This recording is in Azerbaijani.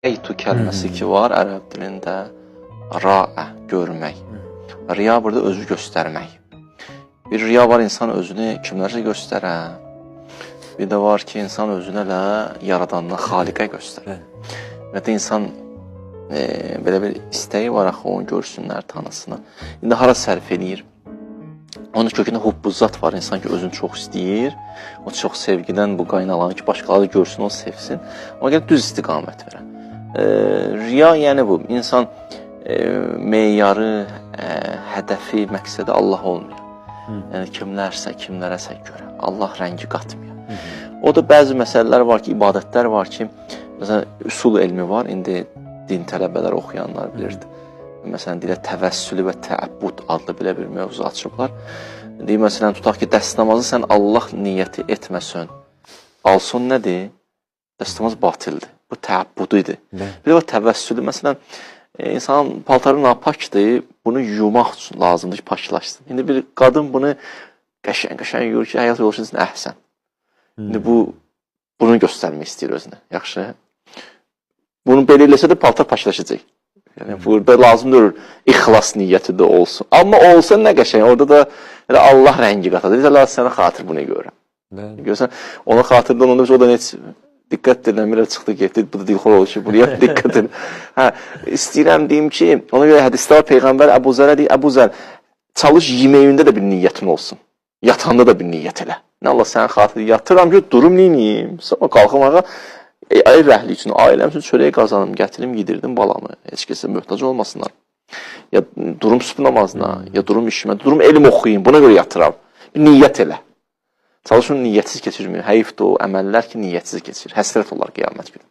Rəytu kəlməsi ki var ərəb dilində, rəə, görmək. Riya burada özü göstərmək. Bir riya var, insan özünü kimlərsə göstərə. Bir də var ki, insan özünə elə yaradanına, xaliqə göstərə. Və də insan belə bir istəyi var, axı onu görsünlər, tanısınlar. İndi hara sərf edir? Onun kökündə hubbuzat var, insan ki, özünü çox istəyir. O çox sevgidən bu qaynalanır ki, başqaları görsün, onu sevsin. Ona görə düz istiqamət verə. Riya yəni bu, insan meyarı, hədəfi, məqsədi Allah olmuyor. Yəni kimlərəsə görə. Allah rəngi qatmıyor. O da bəzi məsələlər var ki, ibadətlər var ki, məsələn, üsul elmi var, indi din tələbələr oxuyanlar bilirdi. Məsələn, dilə təvəssülü və təəbbud adlı belə bir mövzu açıblar. Deyir, məsələn, tutaq ki, dəst namazı sən Allah niyyəti etməsən, alson nədir? Dəst namaz batildir. Bu təəbbudu idi. Bir də var təvəssülü. Məsələn, insanın paltarı napakdır, bunu yumaq üçün lazımdır ki, paklaşsın. İndi bir qadın bunu qəşəng yuyur ki, həyat yoluşun üçün əhsən. İndi bunu göstərmək istəyir özünə. Yaxşı. Bunu belə eləsə də paltar paklaşacaq. Yəni, burada lazımdır ixlas niyyəti də olsun. Amma olsa nə qəşəng, orada da elə Allah rəngi qatadır. Allah sənə xatır bunu görürəm. Görürsən, ona xatırdan onda o da heç diqqət edilməyə çıxdı, getdi, bu da dilxor olur ki, buraya diqqət edin. İstəyirəm deyim ki, ona görə hədisdə var, Peyğəmbər Əbu Zərə deyir, Əbu Zər, çalış yeməyində də bir niyyətin olsun. Yatanda da bir niyyət elə. Nə Allah sənə xatır, yatıram ki, durum neyim? Sonra qalxım ağa, ailə rəhli üçün, ailəm üçün çörək qazanım, gətirim, yedirdim balamı. Heç kəsə möhtac olmasınlar. Ya durum sübh namazına, ya durum işimə, durum elm oxuyayım, buna görə yatıram. Bir niyyət elə. Çalışın niyyətsiz keçirmiyor. Həyifdir o əməllər ki, niyyətsiz keçir. Həsrət olar qiyamət günü.